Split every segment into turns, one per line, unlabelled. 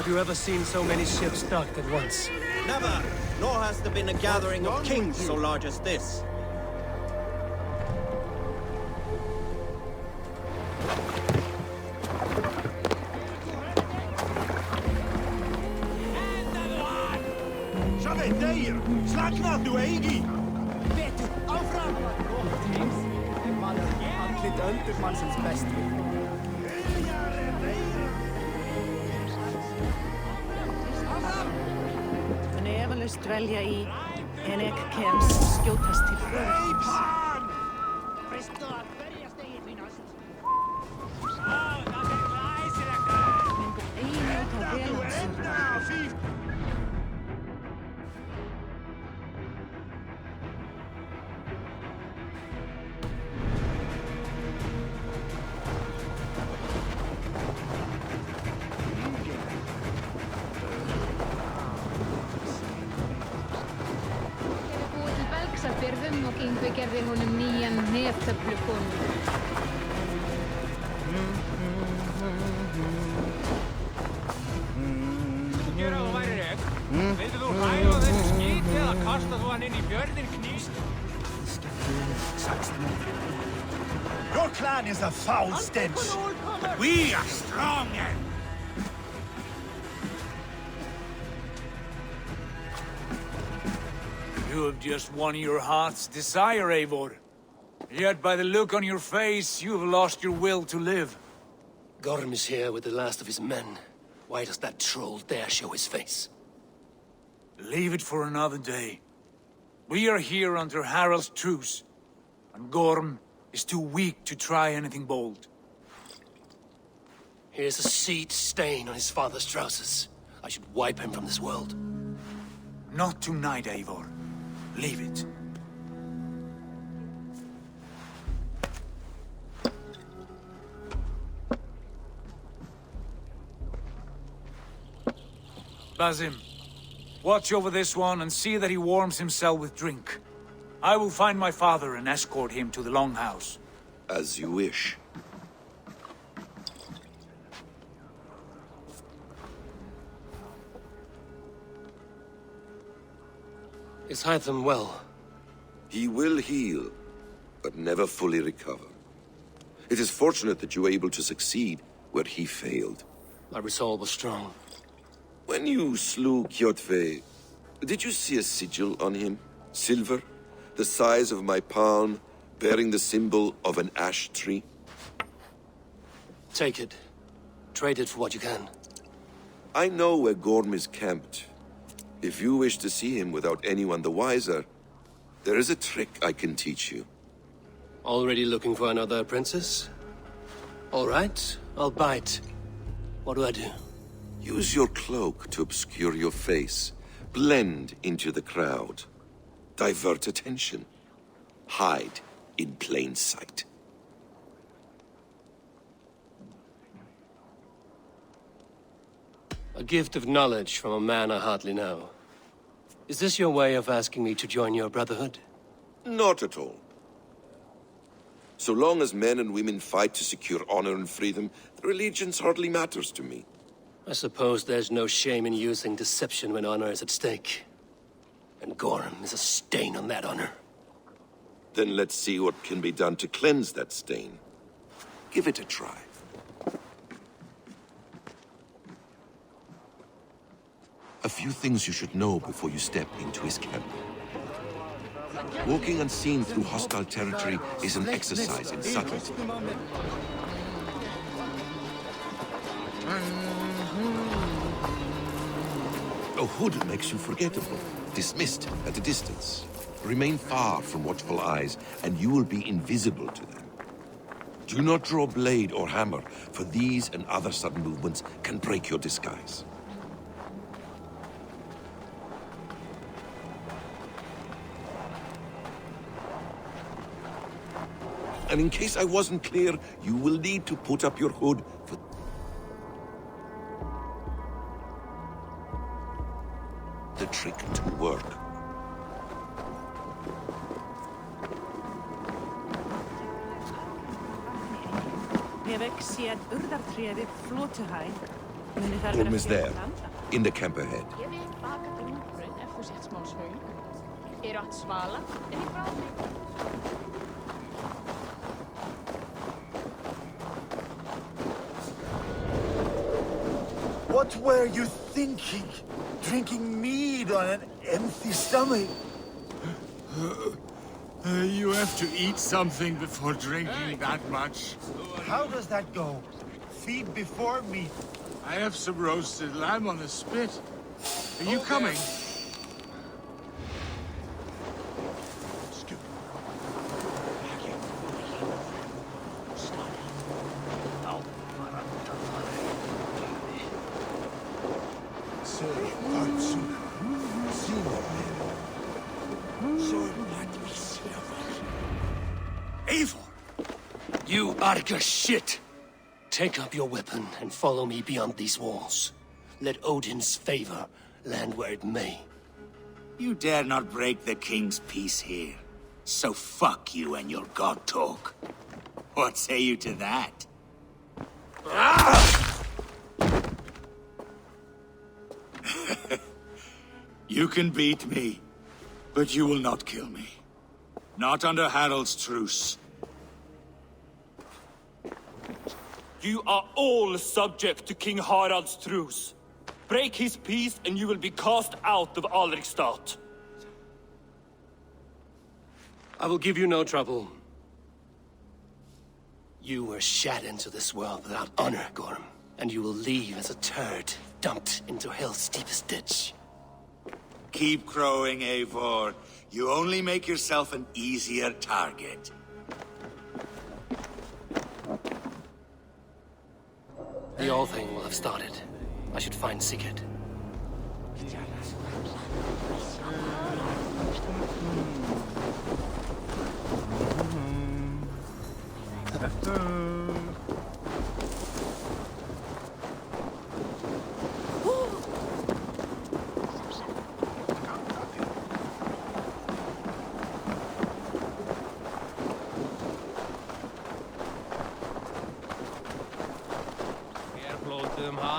you ever seen so many ships docked at once?
Never! Nor has there been a gathering of kings so large as this.
Slagna, du Eigi!
Betur, áfram! En maður andlit öldurmannsins besti.
En efalaust dvelja í, en ek kemst skjótast til föðurins.
Veistu að berjast eigi finnast?
Myndu eigi njóta vel hans.
Byrðum og Yngvi gerði honum nýjan neftöflukonung.
Þú gera að þú væri rek. Vildu þú hræða þessu skíti eða kasta þú hann inn í fjörðin knýst?
Your clan is a foul stench, but we are strong and...
You have just won your heart's desire, Eivor. Yet by the look on your face, you have lost your will to live.
Gorm is here with the last of his men. Why does that troll dare show his face?
Leave it for another day. We are here under Harald's truce, and Gorm is too weak to try anything bold.
Here's a seed stain on his father's trousers. I should wipe him from this world.
Not tonight, Eivor. Leave it. Basim, watch over this one and see that he warms himself with drink. I will find my father and escort him to the Longhouse.
As you wish.
Is Hytham well?
He will heal, but never fully recover. It is fortunate that you were able to succeed where he failed.
My resolve was strong.
When you slew Kjotve, did you see a sigil on him? Silver, the size of my palm, bearing the symbol of an ash tree?
Take it. Trade it for what you can.
I know where Gorm is camped. If you wish to see him without anyone the wiser, there is a trick I can teach you.
Already looking for another princess? All right, I'll bite. What do I do?
Use your cloak to obscure your face. Blend into the crowd. Divert attention. Hide in plain sight.
A gift of knowledge from a man I hardly know. Is this your way of asking me to join your brotherhood?
Not at all. So long as men and women fight to secure honor and freedom, their allegiance hardly matters to me.
I suppose there's no shame in using deception when honor is at stake. And Gorm is a stain on that honor.
Then let's see what can be done to cleanse that stain. Give it a try. A few things you should know before you step into his camp. Walking unseen through hostile territory is an exercise in subtlety. A hood makes you forgettable, dismissed at a distance. Remain far from watchful eyes, and you will be invisible to them. Do not draw blade or hammer, for these and other sudden movements can break your disguise. And in case I wasn't clear, you will need to put up your hood for the trick to work.
Hef ekki séð urðartré við Flótuhæð
Gorm is there, in the camp ahead.
Ég vil baka grúnbrauð ef þú sett smá smaug. Eru átt svala? Er ég frá mig?
What were you thinking? Drinking mead on an empty stomach?
You have to eat something before drinking that much.
How does that go? Feed before meat.
I have some roasted lamb on the spit. Are you coming?
Eivor!
You Arga shit! Take up your weapon and follow me beyond these walls. Let Odin's favor land where it may.
You dare not break the king's peace here. So fuck you and your god talk. What say you to that? You can beat me, but you will not kill me. Not under Harald's truce.
You are all subject to King Harald's truce. Break his peace and you will be cast out of Alrikstad.
I will give you no trouble. You were shat into this world without honor, Gorm, and you will leave as a turd dumped into hell's deepest ditch.
Keep crowing, Eivor. You only make yourself an easier target.
The All Thing will have started. I should find Sigurd.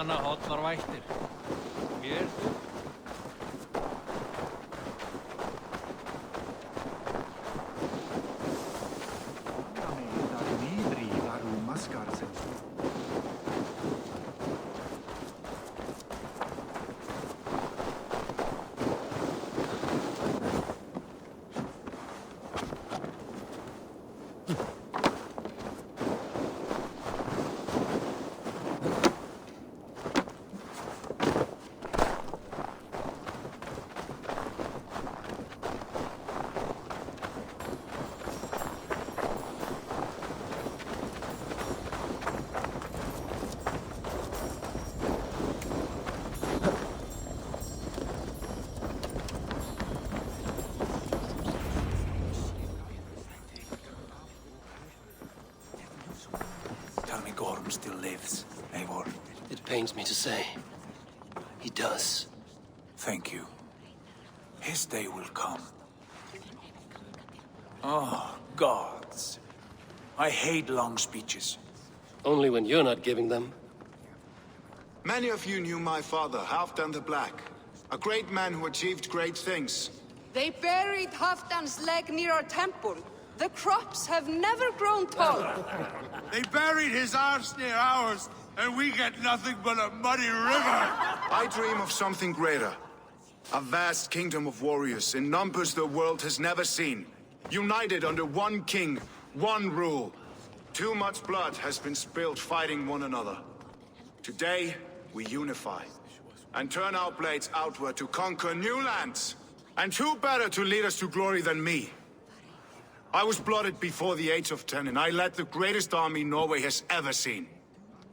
Hana hotnar vættir. Mér
Gorm still lives, Eivor.
It pains me to say. He does.
Thank you. His day will come. Oh, gods. I hate long speeches.
Only when you're not giving them.
Many of you knew my father, Halfdan the Black. A great man who achieved great things.
They buried Halfdan's leg near our temple. The crops have never grown tall.
They buried his arse near ours, and we get nothing but a muddy river.
I dream of something greater. A vast kingdom of warriors in numbers the world has never seen. United under one king, one rule. Too much blood has been spilled fighting one another. Today, we unify. And turn our blades outward to conquer new lands. And who better to lead us to glory than me? I was blooded before the age of 10, and I led the greatest army Norway has ever seen.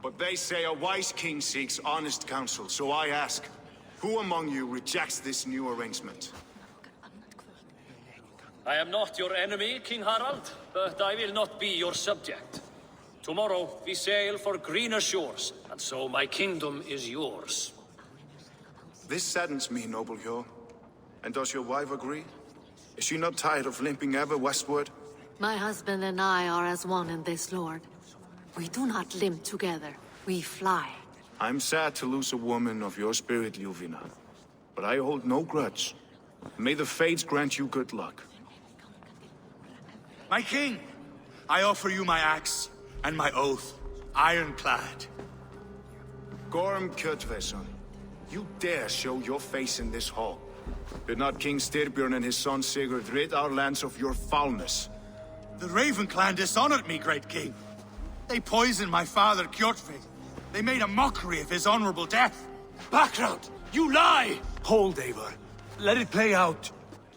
But they say a wise king seeks honest counsel, so I ask, who among you rejects this new arrangement?
I am not your enemy, King Harald, but I will not be your subject. Tomorrow we sail for greener shores, and so my kingdom is yours.
This saddens me, noble Hjor. And does your wife agree? Is she not tired of limping ever westward?
My husband and I are as one in this, Lord. We do not limp together, we fly.
I'm sad to lose a woman of your spirit, Ljuvina. But I hold no grudge. May the fates grant you good luck.
My king, I offer you my axe and my oath, ironclad.
Gorm Kjötveson, you dare show your face in this hall. Did not King Styrbjörn and his son Sigurd rid our lands of your foulness?
The Raven clan dishonored me, great king. They poisoned my father, Kjotve. They made a mockery of his honorable death.
Background! You lie!
Hold, Eivor. Let it play out.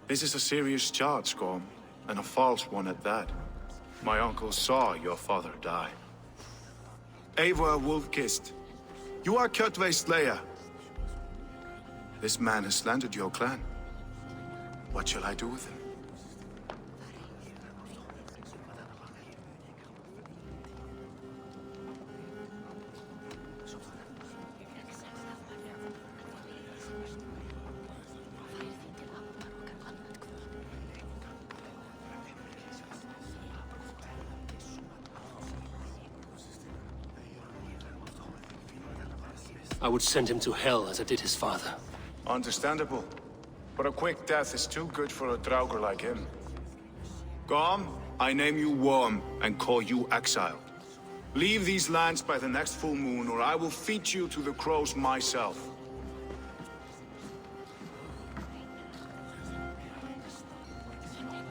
This is a serious charge, Gorm, and a false one at that. My uncle saw your father die. Eivor Wolf-Kissed, you are Kjotve's slayer. This man has slandered your clan. What shall I do with him?
I would send him to hell as I did his father.
Understandable. But a quick death is too good for a Draugr like him. Gorm, I name you Worm and call you exiled. Leave these lands by the next full moon, or I will feed you to the crows myself.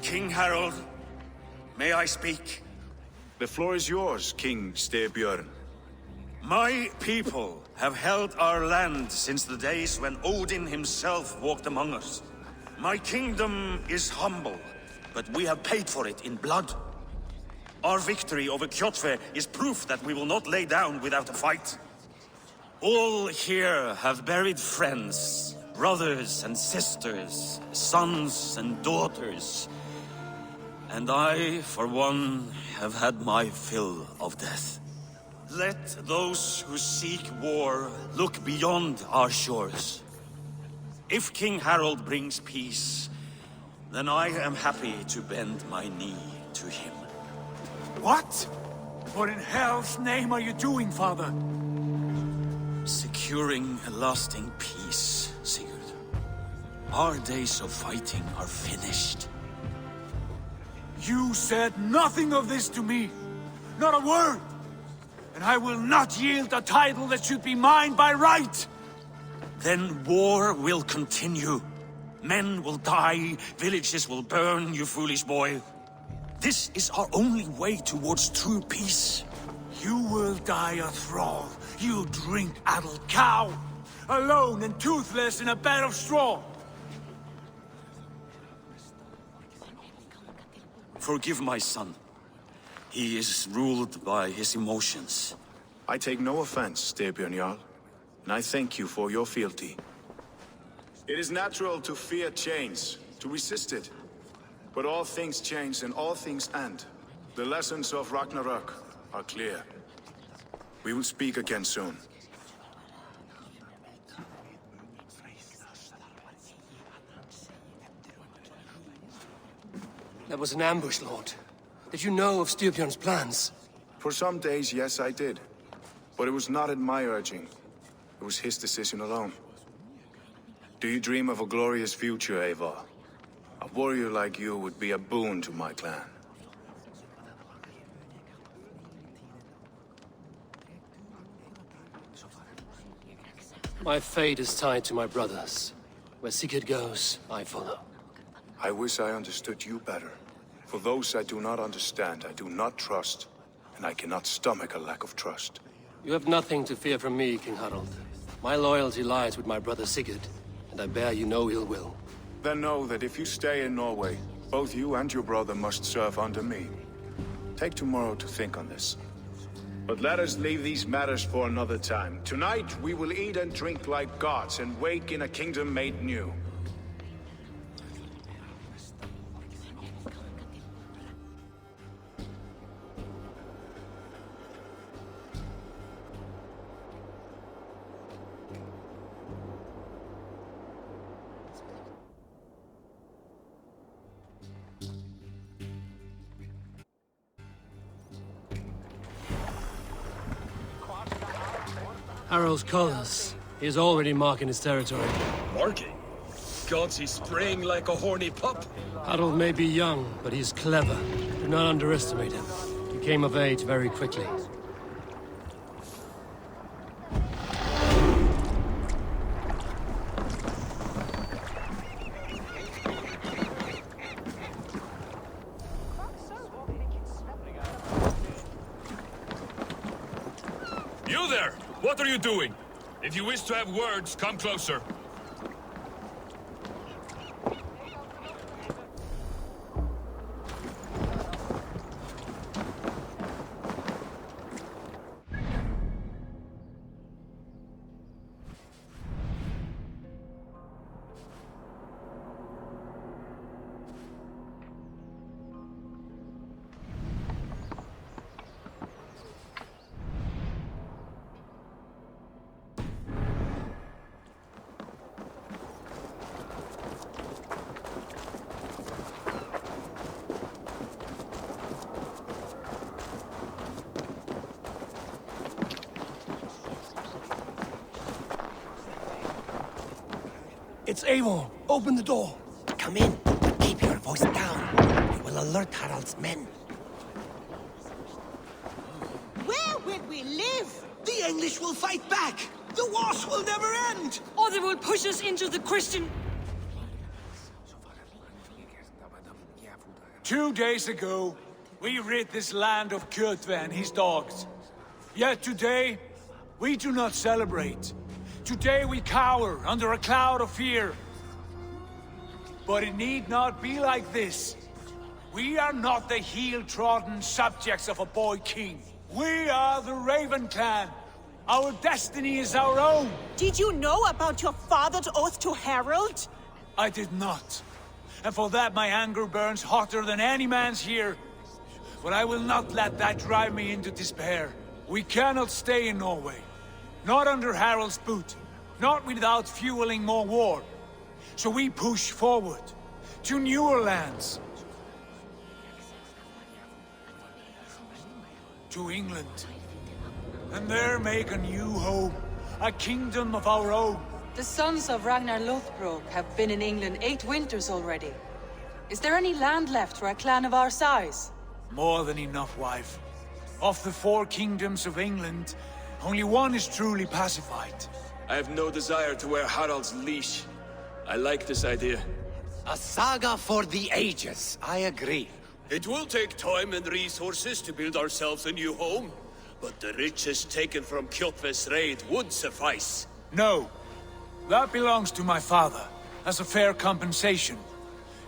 King Harold, may I speak?
The floor is yours, King Styrbjörn.
My people have held our land since the days when Odin himself walked among us. My kingdom is humble, but we have paid for it in blood. Our victory over Kjotve is proof that we will not lay down without a fight. All here have buried friends, brothers and sisters, sons and daughters. And I, for one, have had my fill of death. Let those who seek war look beyond our shores. If King Harold brings peace, then I am happy to bend my knee to him.
What? What in hell's name are you doing, father?
Securing a lasting peace, Sigurd. Our days of fighting are finished.
You said nothing of this to me. Not a word. And I will not yield a title that should be mine by right!
Then war will continue. Men will die, villages will burn, you foolish boy. This is our only way towards true peace.
You will die a thrall, you drink-addled cow! Alone and toothless in a bed of straw!
Forgive my son. He is ruled by his emotions.
I take no offense, Styrbjörn Jarl, and I thank you for your fealty. It is natural to fear change, to resist it. But all things change and all things end. The lessons of Ragnarok are clear. We will speak again soon.
That was an ambush, Lord. Did you know of Styrbjörn's plans?
For some days, yes, I did. But it was not at my urging. It was his decision alone. Do you dream of a glorious future, Eivor? A warrior like you would be a boon to my clan.
My fate is tied to my brothers. Where Sigurd goes, I follow.
I wish I understood you better. For those I do not understand, I do not trust, and I cannot stomach a lack of trust.
You have nothing to fear from me, King Harald. My loyalty lies with my brother Sigurd, and I bear you no ill will.
Then know that if you stay in Norway, both you and your brother must serve under me. Take tomorrow to think on this. But let us leave these matters for another time. Tonight, we will eat and drink like gods and wake in a kingdom made new.
Harald's colors. He is already marking his territory.
Marking? Gods, he's spraying like a horny pup.
Harold may be young, but he's clever. Do not underestimate him. He came of age very quickly.
You there! What are you doing? If you wish to have words, come closer.
It's Eivor. Open the door.
Come in, but keep your voice down. You will alert Harald's men.
Where will we live?
The English will fight back! The wars will never end!
Or they will push us into the Christian...
2 days ago, we rid this land of Kjotve and his dogs. Yet today, we do not celebrate. Today we cower under a cloud of fear. But it need not be like this. We are not the heel-trodden subjects of a boy king. We are the Raven clan. Our destiny is our own.
Did you know about your father's oath to Harald?
I did not. And for that my anger burns hotter than any man's here. But I will not let that drive me into despair. We cannot stay in Norway. Not under Harald's boot. Not without fueling more war. So we push forward. To newer lands. To England. And there make a new home. A kingdom of our own.
The sons of Ragnar Lothbrok have been in England 8 winters already. Is there any land left for a clan of our size?
More than enough, wife. Of the 4 kingdoms of England, only one is truly pacified.
I have no desire to wear Harald's leash. I like this idea.
A saga for the ages, I agree.
It will take time and resources to build ourselves a new home, but the riches taken from Kjotve's raid would suffice.
No. That belongs to my father, as a fair compensation.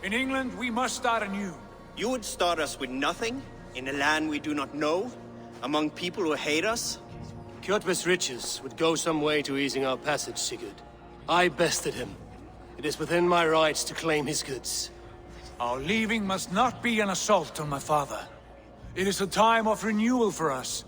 In England, we must start anew.
You would start us with nothing? In a land we do not know? Among people who hate us?
Kjotve's riches would go some way to easing our passage, Sigurd. I bested him. It is within my rights to claim his goods.
Our leaving must not be an assault on my father. It is a time of renewal for us.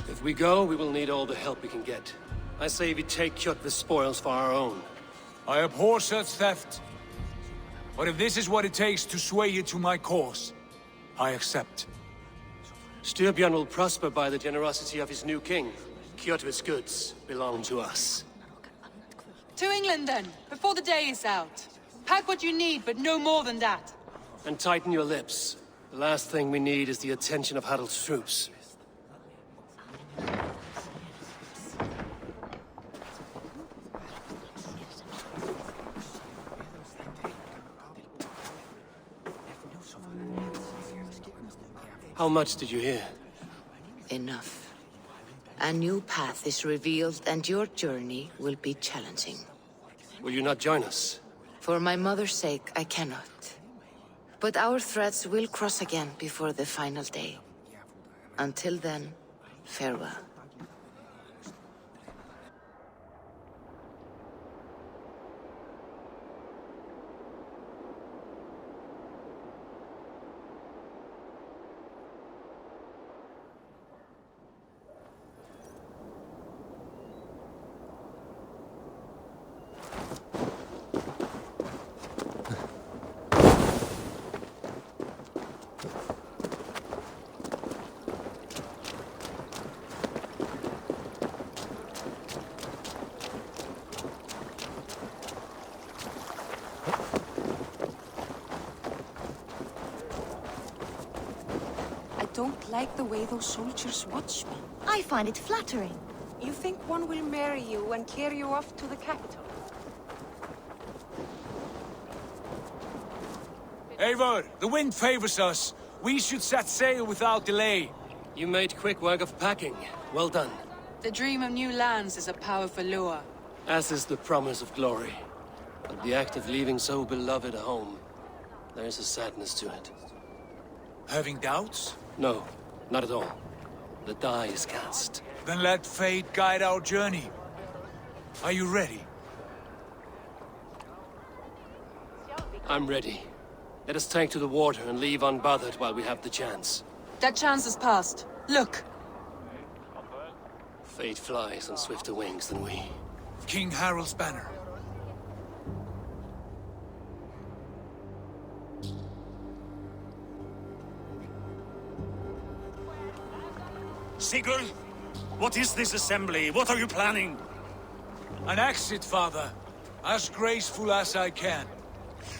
If we go, we will need all the help we can get. I say we take Kjotve's spoils for our own.
I abhor such theft. But if this is what it takes to sway you to my cause, I accept.
Styrbjörn will prosper by the generosity of his new king. Kjotve's goods belong to us.
To England then, before the day is out. Pack what you need, but no more than that.
And tighten your lips. The last thing we need is the attention of Harald's troops. How much did you hear?
Enough. A new path is revealed and your journey will be challenging.
Will you not join us?
For my mother's sake, I cannot. But our threads will cross again before the final day. Until then, farewell.
don't like the way those soldiers watch me.
I find it flattering.
You think one will marry you and carry you off to the capital?
Eivor, the wind favors us. We should set sail without delay.
You made quick work of packing. Well done.
The dream of new lands is a powerful lure.
As is the promise of glory. But the act of leaving so beloved a home, there is a sadness to it.
Having doubts?
No, not at all. The die is cast.
Then let fate guide our journey. Are you ready?
I'm ready. Let us take to the water and leave unbothered while we have the chance.
That chance is past. Look!
Fate flies on swifter wings than we.
King Harald's banner.
Sigurd, what is this assembly? What are you planning?
An exit, father. As graceful as I can.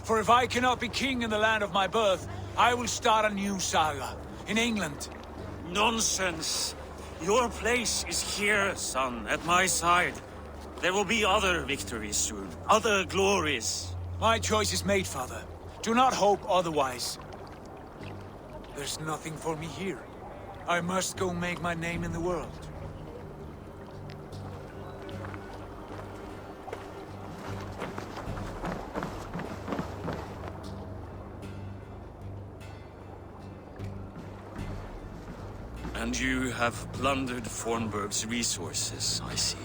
For if I cannot be king in the land of my birth, I will start a new saga. In England.
Nonsense. Your place is here, son, at my side. There will be other victories soon. Other glories.
My choice is made, father. Do not hope otherwise. There's nothing for me here. I must go make my name in the world.
And you have plundered Fornburg's resources, I see.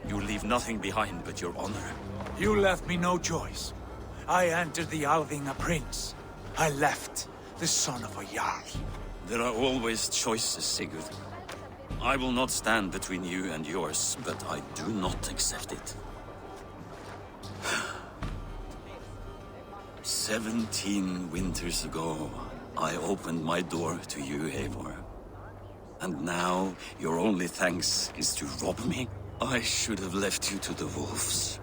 You leave nothing behind but your honor.
You left me no choice. I entered the Alving a prince. I left the son of a Jarl.
There are always choices, Sigurd. I will not stand between you and yours, but I do not accept it. 17 winters ago, I opened my door to you, Eivor. And now, your only thanks is to rob me? I should have left you to the wolves.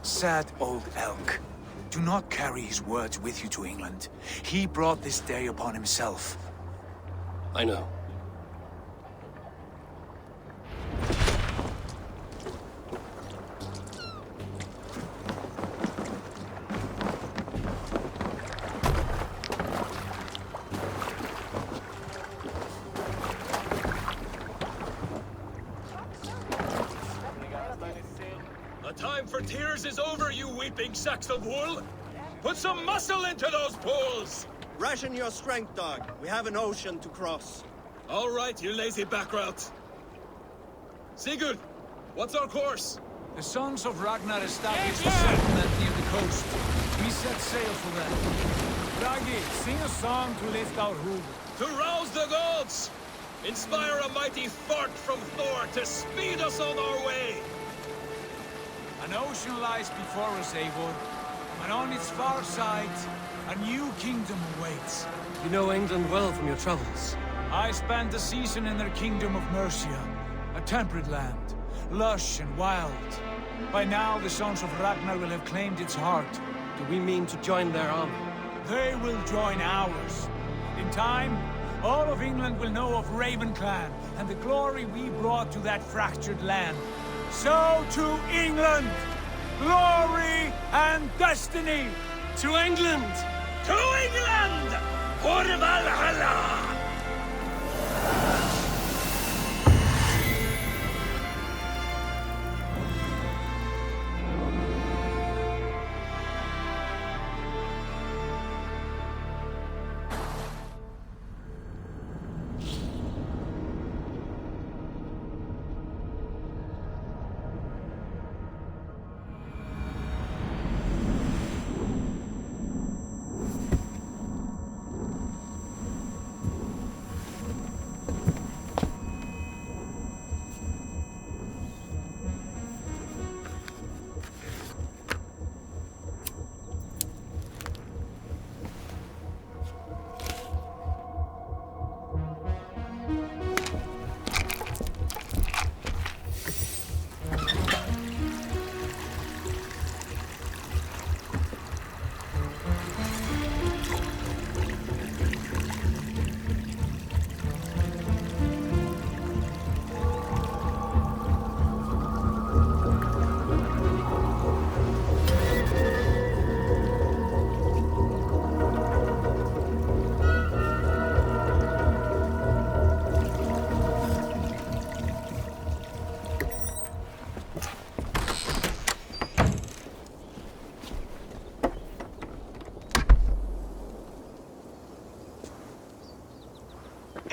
Sad old elk. Do not carry his words with you to England. He brought this day upon himself.
I know.
Time for tears is over, you weeping sacks of wool! Put some muscle into those pulls!
Ration your strength, dog. We have an ocean to cross.
All right, you lazy backrout. Sigurd, what's our course?
The sons of Ragnar established a settlement near the coast. We set sail for them. Raggi, sing a song to lift our hoof.
To rouse the gods! Inspire a mighty fart from Thor to speed us on our way!
An ocean lies before us, Eivor, and on its far side, a new kingdom awaits.
You know England well from your travels.
I spent a season in their kingdom of Mercia, a temperate land, lush and wild. By now, the sons of Ragnar will have claimed its heart.
Do we mean to join their army?
They will join ours. In time, all of England will know of Ravenclan and the glory we brought to that fractured land. So to England! Glory and destiny!
To England!
To England! For Valhalla!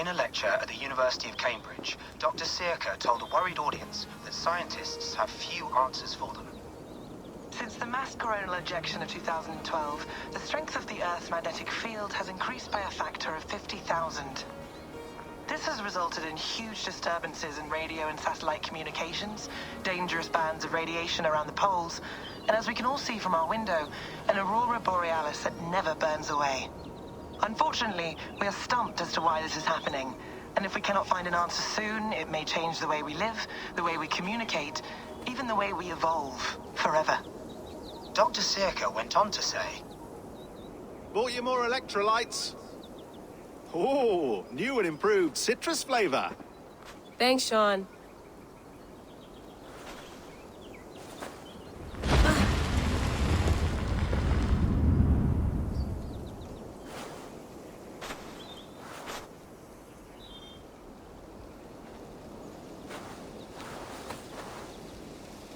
In a lecture at the University of Cambridge, Dr. Searca told a worried audience that scientists have few answers for them.
Since the mass coronal ejection of 2012, the strength of the Earth's magnetic field has increased by a factor of 50,000. This has resulted in huge disturbances in radio and satellite communications, dangerous bands of radiation around the poles, and as we can all see from our window, an aurora borealis that never burns away. Unfortunately, we are stumped as to why this is happening, and if we cannot find an answer soon, it may change the way we live, the way we communicate, even the way we evolve, forever.
Dr. Searca went on to say,
Bought you more electrolytes? Oh, new and improved citrus flavor.
Thanks, Sean.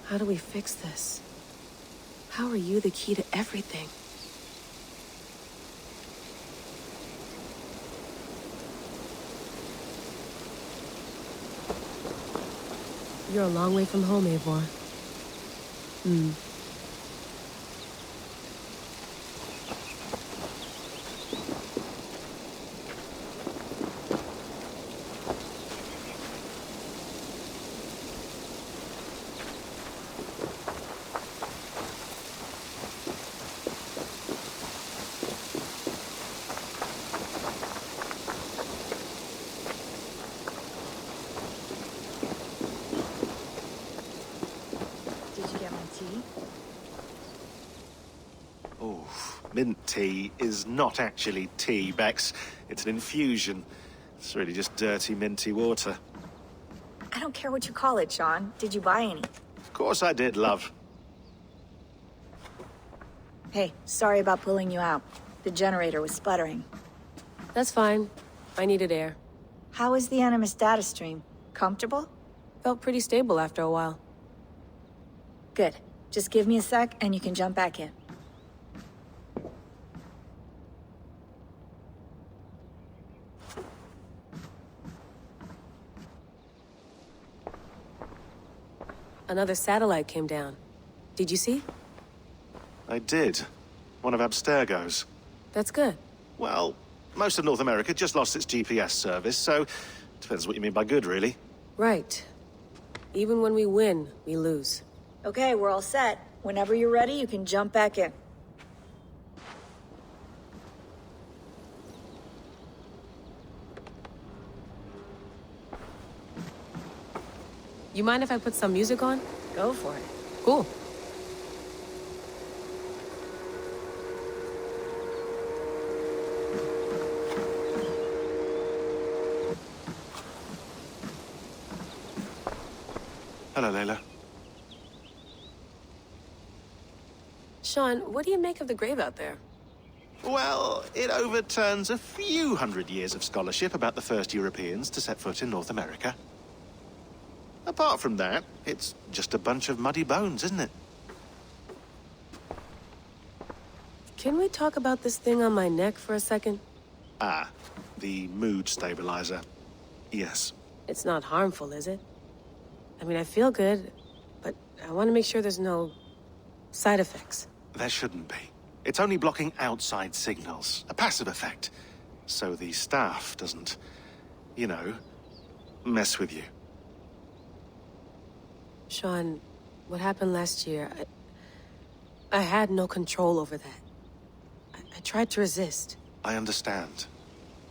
How do we fix this? How are you the key to everything? You're a long way from home, Eivor.
Mint tea is not actually tea, Bex. It's an infusion. It's really just dirty, minty water.
I don't care what you call it, Sean. Did you buy any?
Of course I did, love.
Hey, sorry about pulling you out. The generator was sputtering.
That's fine. I needed air.
How was the Animus data stream? Comfortable?
Felt pretty stable after a while.
Good. Just give me a sec and you can jump back in.
Another satellite came down. Did you see?
I did. One of Abstergo's.
That's good.
Well, most of North America just lost its GPS service, so depends what you mean by good, really.
Right. Even when we win, we lose.
Okay, we're all set. Whenever you're ready, you can jump back in.
You mind if I put some music on?
Go for it.
Cool.
Hello, Layla.
Sean, what do you make of the grave out there?
Well, it overturns a few hundred years of scholarship about the first Europeans to set foot in North America. Apart from that, it's just a bunch of muddy bones, isn't it?
Can we talk about this thing on my neck for a second?
Ah, the mood stabilizer. Yes.
It's not harmful, is it? I mean, I feel good, but I want to make sure there's no side effects.
There shouldn't be. It's only blocking outside signals, a passive effect. So the staff doesn't, you know, mess with you.
Sean, what happened last year, I had no control over that. I tried to resist.
I understand.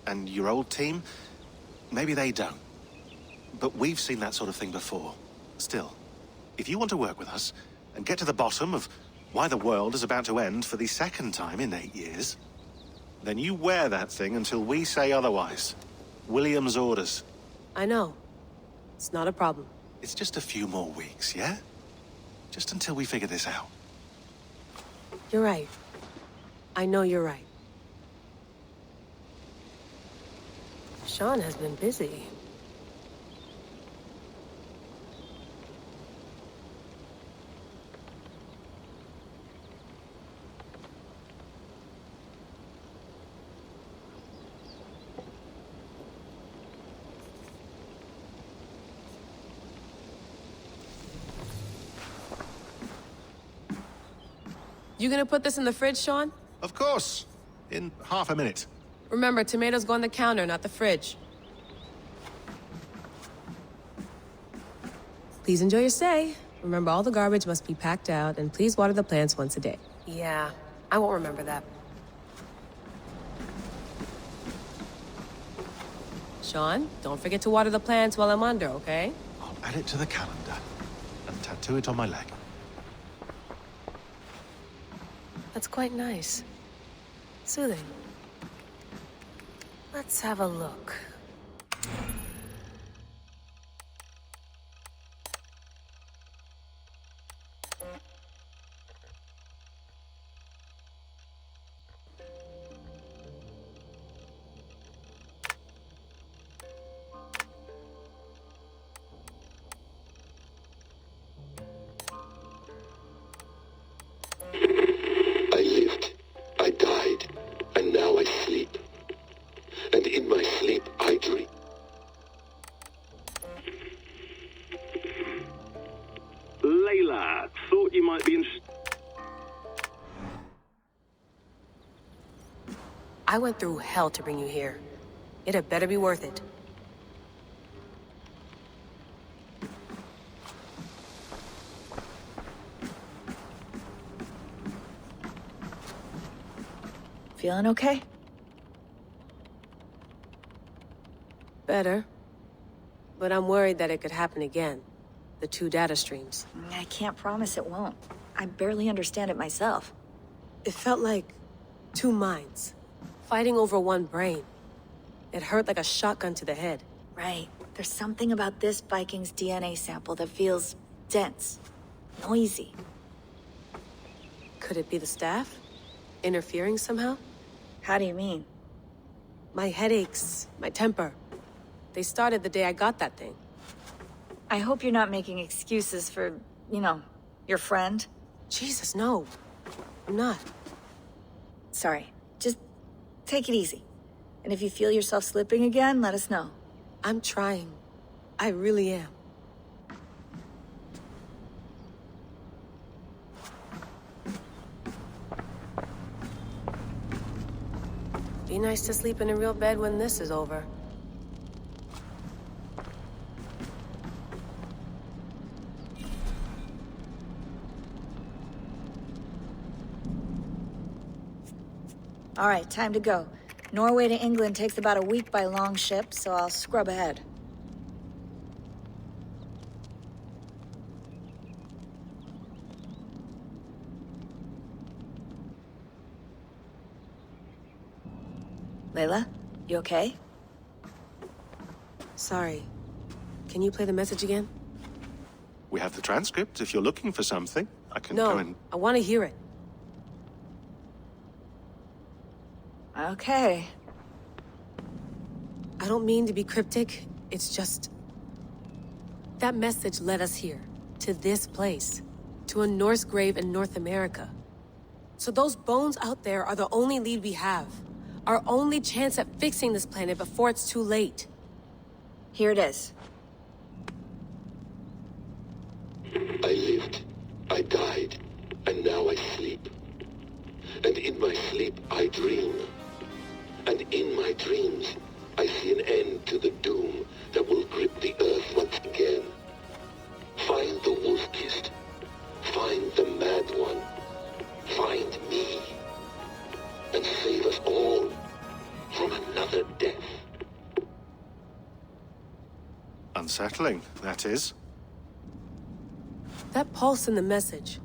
And your old team, maybe they don't. But we've seen that sort of thing before. Still, if you want to work with us and get to the bottom of why the world is about to end for the second time in 8 years, then you wear that thing until we say otherwise. William's orders.
I know. It's not a problem.
It's just a few more weeks, yeah? Just until we figure this out.
You're right. I know you're right. Sean has been busy. You gonna put this in the fridge, Sean?
Of course. In half a minute.
Remember, tomatoes go on the counter, not the fridge. Please enjoy your stay. Remember, all the garbage must be packed out, and please water the plants once a day. Yeah, I won't remember that. Sean, don't forget to water the plants while I'm under, okay?
I'll add it to the calendar and tattoo it on my leg.
That's quite nice. Soothing. Let's have a look.
I lived, I died, and now I sleep. And in my sleep I dream.
Layla, thought you might be interested.
I went through hell to bring you here. It had better be worth it.
Feeling okay?
Better. But I'm worried that it could happen again. The two data streams.
I can't promise it won't. I barely understand it myself.
It felt like two minds, fighting over one brain. It hurt like a shotgun to the head.
Right. There's something about this Viking's DNA sample that feels dense, noisy.
Could it be the staff? Interfering somehow?
How do you mean?
My headaches, my temper. They started the day I got that thing.
I hope you're not making excuses for, you know, your friend.
Jesus, no. I'm not.
Sorry. Just take it easy. And if you feel yourself slipping again, let us know.
I'm trying. I really am. Be nice to sleep in a real bed when this is over.
All right, time to go. Norway to England takes about a week by long ship, so I'll scrub ahead. Layla, you okay?
Sorry. Can you play the message again?
We have the transcript. If you're looking for something, I can
No,
go and...
I want to hear it.
Okay.
I don't mean to be cryptic. It's just... that message led us here. To this place. To a Norse grave in North America. So those bones out there are the only lead we have. Our only chance at fixing this planet before it's too late.
Here it is.
I lived, I died, and now I sleep. And in my sleep I dream. And in my dreams, I see an end to the doom that will grip the earth once again. Find the wolf-kissed. Find the mad one. Find me. And save us all from another death.
Unsettling, that is.
That pulse in the message.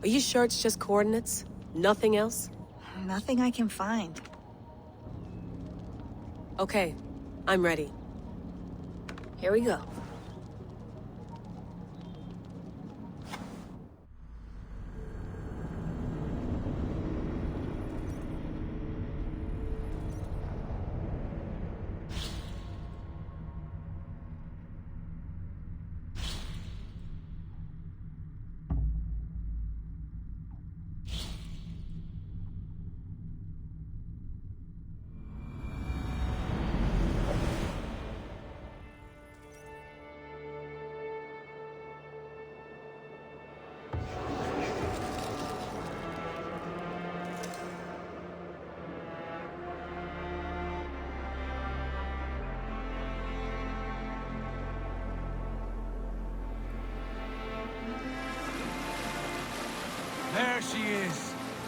Are you sure it's just coordinates? Nothing else?
Nothing I can find.
Okay, I'm ready.
Here we go.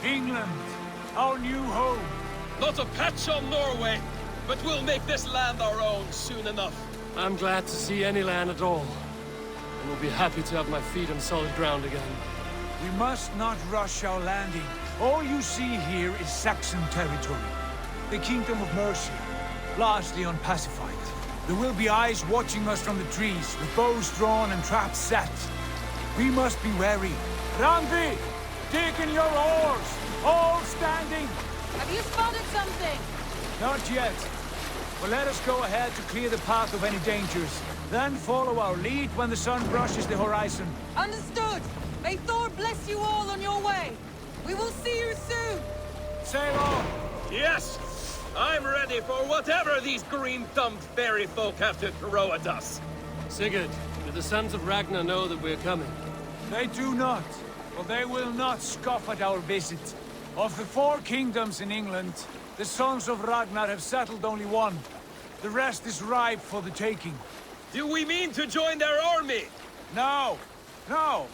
England, our new home.
Not a patch on Norway, but we'll make this land our own soon enough.
I'm glad to see any land at all. And will be happy to have my feet on solid ground again.
We must not rush our landing. All you see here is Saxon territory. The Kingdom of Mercia, largely unpacified. There will be eyes watching us from the trees, with bows drawn and traps set. We must be wary. Randi! Dig in your oars! All standing!
Have you spotted something?
Not yet. But let us go ahead to clear the path of any dangers. Then follow our lead when the sun brushes the horizon.
Understood! May Thor bless you all on your way! We will see you soon!
Sail on!
Yes! I'm ready for whatever these green-thumbed fairy folk have to throw at us.
Sigurd, do the sons of Ragnar know that we're coming?
They do not, but they will not scoff at our visit. Of the 4 kingdoms in England, the sons of Ragnar have settled only one. The rest is ripe for the taking.
Do we mean to join their army?
No, no.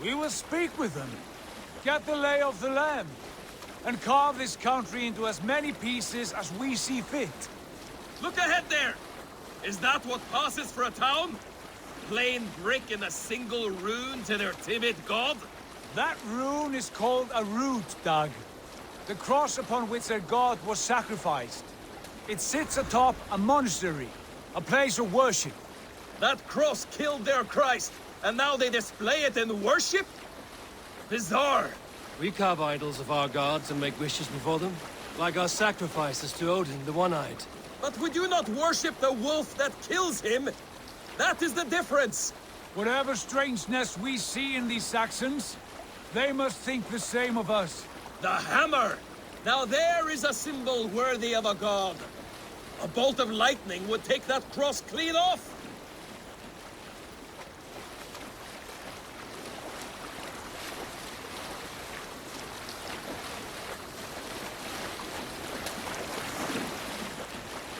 We will speak with them, get the lay of the land, and carve this country into as many pieces as we see fit.
Look ahead there! Is that what passes for a town? Plain brick in a single rune to their timid god?
That rune is called a root, Dag. The cross upon which their god was sacrificed. It sits atop a monastery, a place of worship.
That cross killed their Christ, and now they display it in worship? Bizarre.
We carve idols of our gods and make wishes before them, like our sacrifices to Odin, the One-Eyed.
But we do not worship the wolf that kills him. That is the difference.
Whatever strangeness we see in these Saxons, they must think the same of us.
The hammer! Now there is a symbol worthy of a god. A bolt of lightning would take that cross clean off.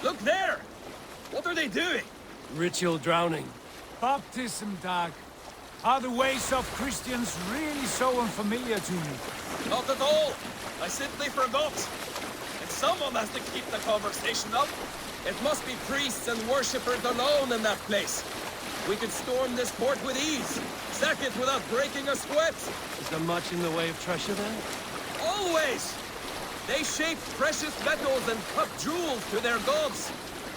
Look there! What are they doing?
Ritual drowning.
Baptism, Dag. Are the ways of Christians really so unfamiliar to you?
Not at all. I simply forgot. And someone has to keep the conversation up. It must be priests and worshippers alone in that place. We could storm this port with ease. Sack it without breaking a sweat.
Is there much in the way of treasure there?
Always! They shape precious metals and cut jewels to their gods.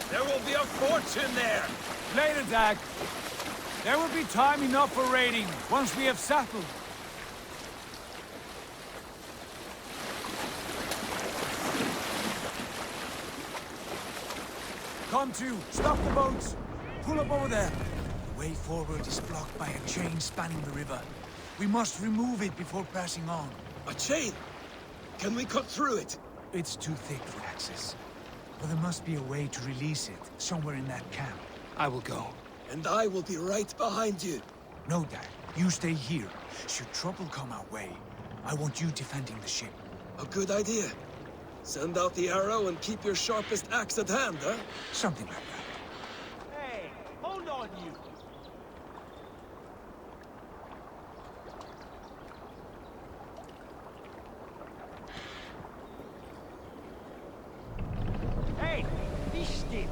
There will be a fortune there.
Later, Dag. There will be time enough for raiding, once we have settled. Come to, stop the boats. Pull up over there. The way forward is blocked by a chain spanning the river. We must remove it before passing on.
A chain? Can we cut through it?
It's too thick for access. But there must be a way to release it, somewhere in that camp.
I will go.
And I will be right behind you.
No, Dad. You stay here. Should trouble come our way, I want you defending the ship.
A good idea. Send out the arrow and keep your sharpest axe at hand, huh?
Something like that.
Hey, hold on, you. Hey, be still.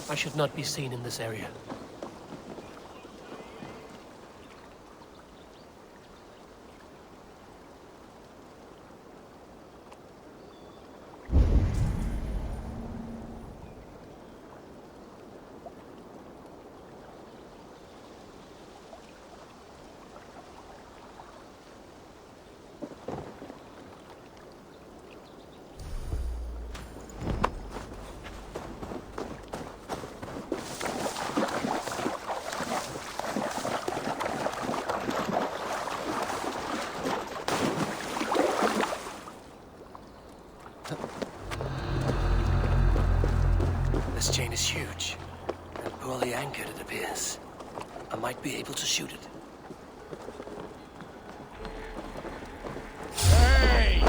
I should not be seen in this area. This chain is huge, and poorly anchored, it appears. I might be able to shoot it.
Hey!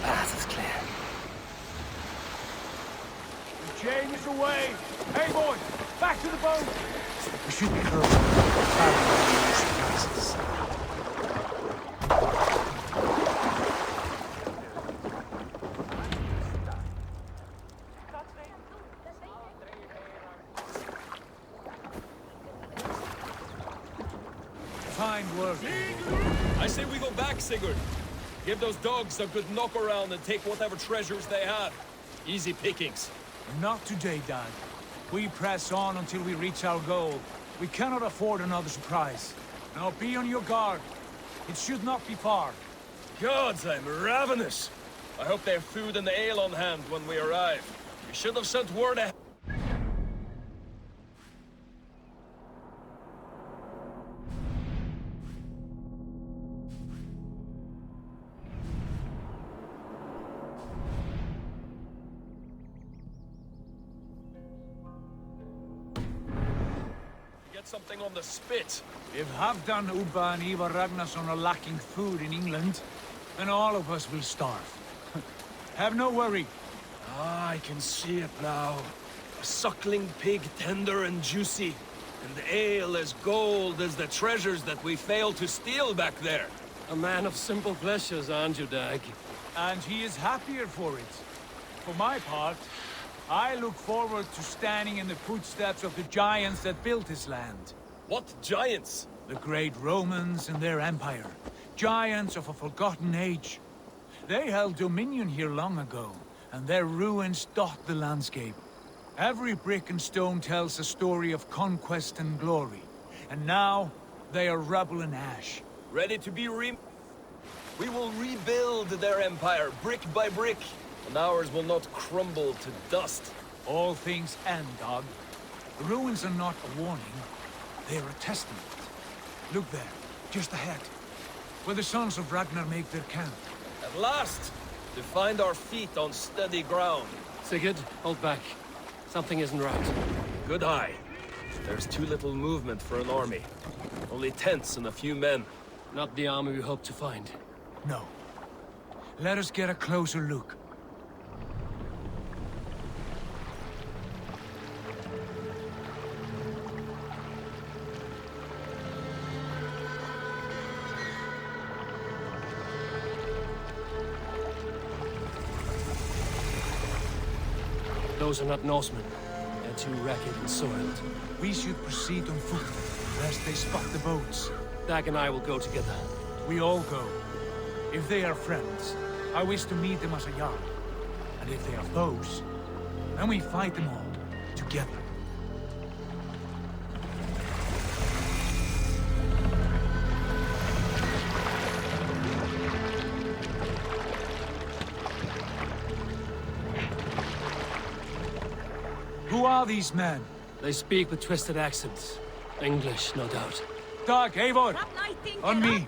Path is clear.
The chain is away! Hey, boy! Back to the boat!
We should be careful. Surprises.
Fine work.
I say we go back, Sigurd. Give those dogs a good knock around and take whatever treasures they have. Easy pickings.
Not today, Dad. We press on until we reach our goal. We cannot afford another surprise. Now be on your guard. It should not be far.
Gods, I'm ravenous. I hope they have food and ale on hand when we arrive. We should have sent word ahead. Something on the spit.
If Halfdan Ubba and Ivar Ragnarsson are lacking food in England, then all of us will starve. Have no worry.
Ah, I can see it now. A suckling pig, tender and juicy. And ale as gold as the treasures that we failed to steal back there.
A man of simple pleasures, aren't you, Dag?
And he is happier for it. For my part, I look forward to standing in the footsteps of the giants that built this land.
What giants?
The great Romans and their empire. Giants of a forgotten age. They held dominion here long ago, and their ruins dot the landscape. Every brick and stone tells a story of conquest and glory. And now, they are rubble and ash.
Ready to be We will rebuild their empire, brick by brick. And ours will not crumble to dust.
All things end, Dog. The ruins are not a warning. They are a testament. Look there, just ahead. Where the sons of Ragnar make their camp.
At last! To find our feet on steady ground.
Sigurd, hold back. Something isn't right.
Good eye. There's too little movement for an army. Only tents and a few men.
Not the army we hope to find.
No. Let us get a closer look.
Those are not Norsemen. They're too ragged and soiled.
We should proceed on foot, lest they spot the boats.
Dag and I will go together.
We all go. If they are friends, I wish to meet them as a Jarl. And if they are foes, then we fight them all, together. Who are these men?
They speak with twisted accents. English, no doubt.
Doc, Eivor! On me!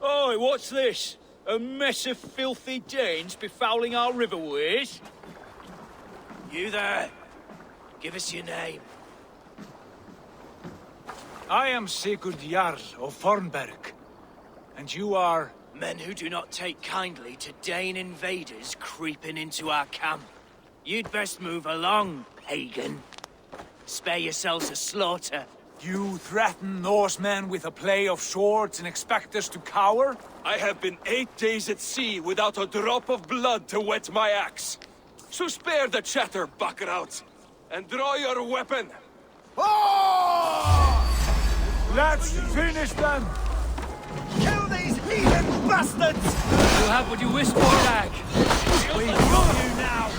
Oi, what's this? A mess of filthy Danes befouling our riverways?
You there! Give us your name.
I am Sigurd Jarl of Fornberg. And you are...
Men who do not take kindly to Dane invaders creeping into our camp. You'd best move along, pagan. Spare yourselves a slaughter.
You threaten Norsemen with a play of swords and expect us to cower?
I have been 8 days at sea without a drop of blood to wet my axe. So spare the chatter, buckerouts, and draw your weapon.
Let's finish them!
Kill these heathen bastards!
You have what you wished for, Rag.
We got you now!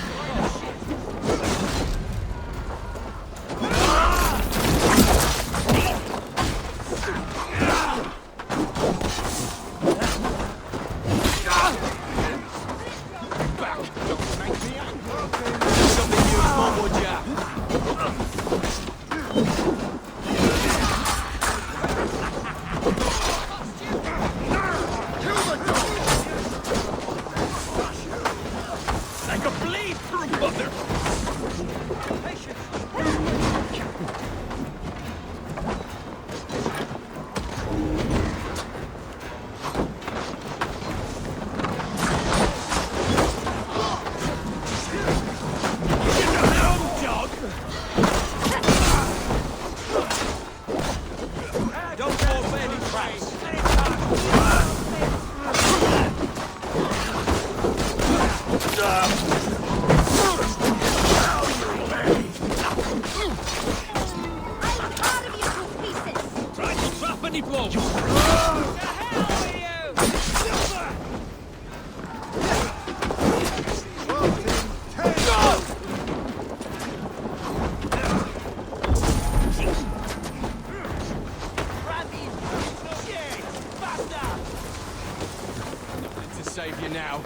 Save you now.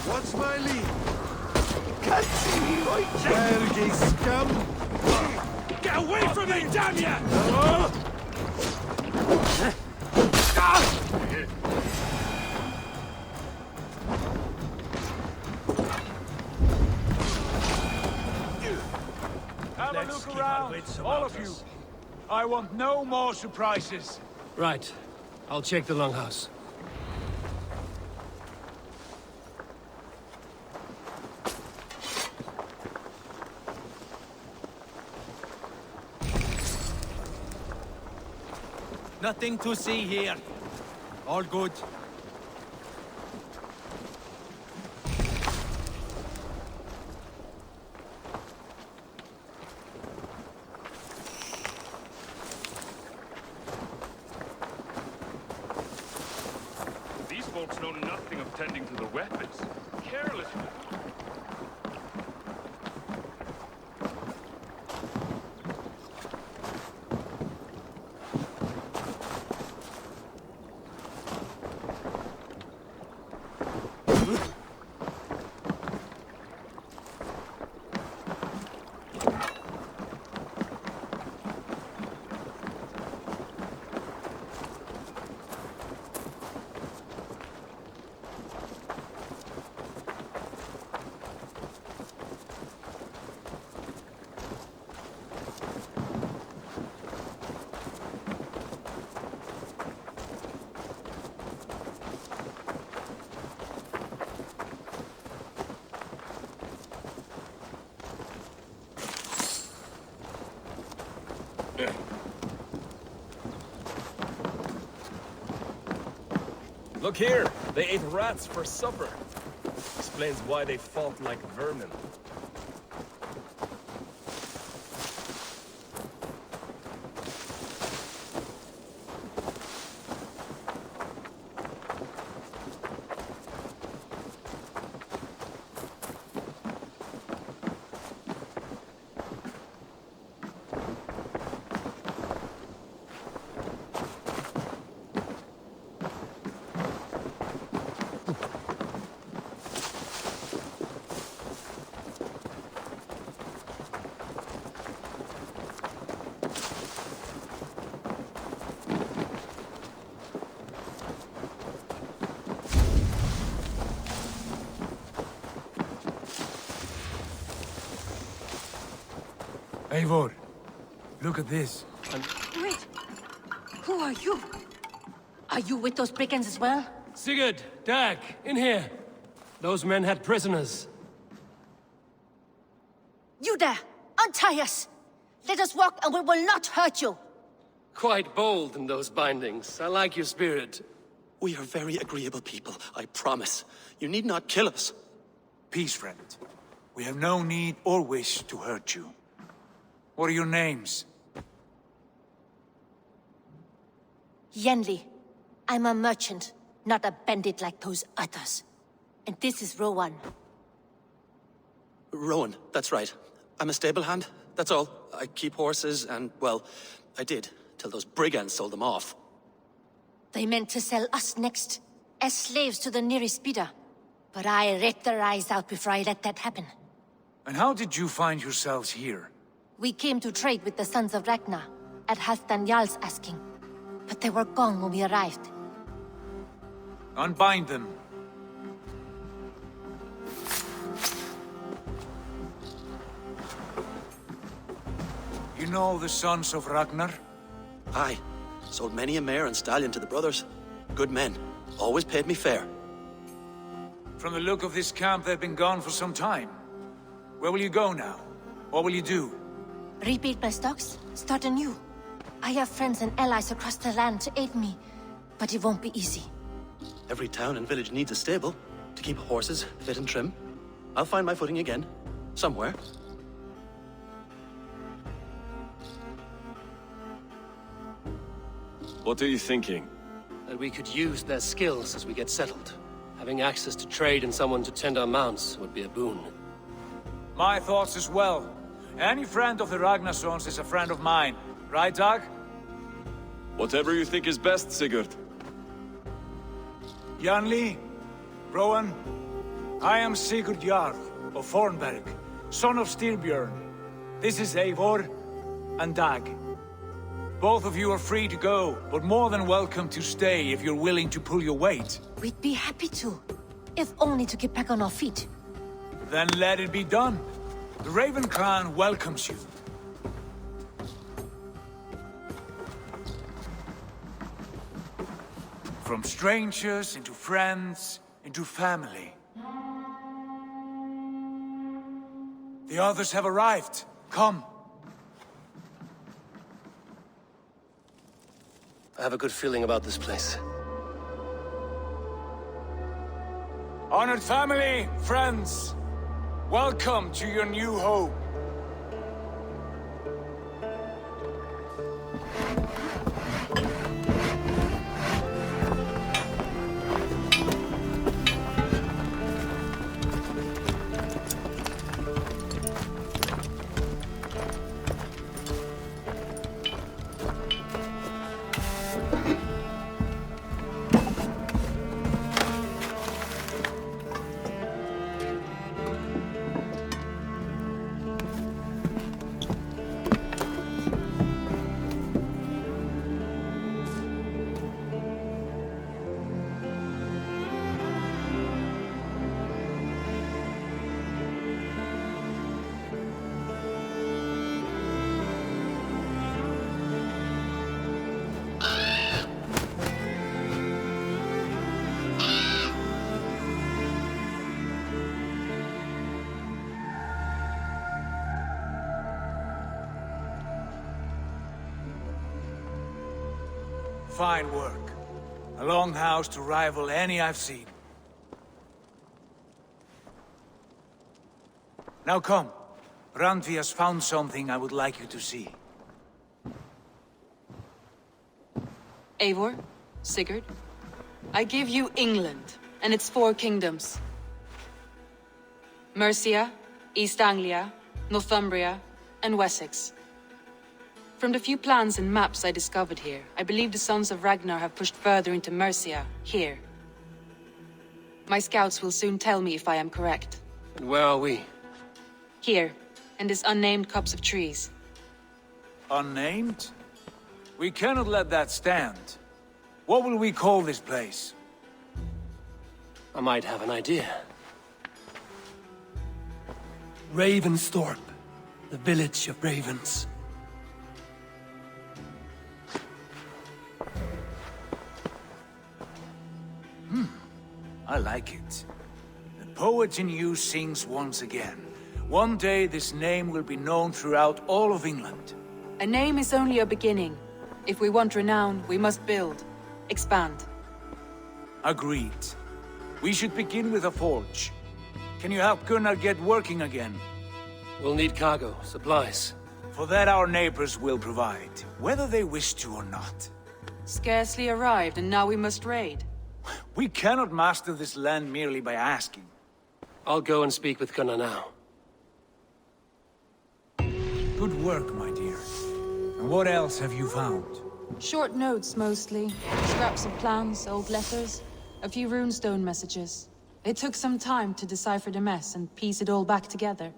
What's my lead? Bergy scum!
Get away from me, damn ya!
Have a look around, all of you. I want no more surprises.
Right. I'll check the longhouse.
Nothing to see here. All good.
These folks know nothing of tending to the weapons. Careless.
Look here, they ate rats for supper. Explains why they fought like vermin.
Eivor, look at this.
Wait! Who are you? Are you with those brigands as well?
Sigurd, Dag, in here. Those men had prisoners.
You there! Untie us! Let us walk and we will not hurt you!
Quite bold in those bindings. I like your spirit.
We are very agreeable people, I promise. You need not kill us.
Peace, friend. We have no need or wish to hurt you. What are your names?
Yenli. I'm a merchant, not a bandit like those others. And this is Rowan.
Rowan, that's right. I'm a stable hand, that's all. I keep horses and, well, I did, till those brigands sold them off.
They meant to sell us next, as slaves to the nearest bidder. But I ripped their eyes out before I let that happen.
And how did you find yourselves here?
We came to trade with the Sons of Ragnar, at Halfdan Jarl's asking. But they were gone when we arrived.
Unbind them. You know the Sons of Ragnar?
Aye. Sold many a mare and stallion to the brothers. Good men. Always paid me fair.
From the look of this camp, they've been gone for some time. Where will you go now? What will you do?
Rebuild my stocks, start anew. I have friends and allies across the land to aid me, but it won't be easy.
Every town and village needs a stable to keep horses fit and trim. I'll find my footing again. Somewhere.
What are you thinking?
That we could use their skills as we get settled. Having access to trade and someone to tend our mounts would be a boon.
My thoughts as well. Any friend of the Ragnarsons is a friend of mine. Right, Dag?
Whatever you think is best, Sigurd.
Janli, Rowan, I am Sigurd Jarl of Fornberg, son of Styrbjörn. This is Eivor and Dag. Both of you are free to go, but more than welcome to stay if you're willing to pull your weight.
We'd be happy to, if only to get back on our feet.
Then let it be done. The Raven Clan welcomes you. From strangers into friends, into family. The others have arrived. Come.
I have a good feeling about this place.
Honored family, friends, welcome to your new home. Fine work. A longhouse to rival any I've seen. Now come. Randvi has found something I would like you to see.
Eivor, Sigurd, I give you England and its 4 kingdoms. Mercia, East Anglia, Northumbria, and Wessex. From the few plans and maps I discovered here, I believe the Sons of Ragnar have pushed further into Mercia, here. My scouts will soon tell me if I am correct.
And where are we?
Here, in this unnamed copse of trees.
Unnamed? We cannot let that stand. What will we call this place?
I might have an idea. Ravensthorpe, the village of ravens.
I like it. The poet in you sings once again. One day this name will be known throughout all of England.
A name is only a beginning. If we want renown, we must build. Expand.
Agreed. We should begin with a forge. Can you help Gunnar get working again?
We'll need cargo, supplies.
For that our neighbors will provide, whether they wish to or not.
Scarcely arrived, and now we must raid.
We cannot master this land merely by asking.
I'll go and speak with Gunnar now.
Good work, my dear. And what else have you found?
Short notes, mostly. Scraps of plans, old letters, a few runestone messages. It took some time to decipher the mess and piece it all back together.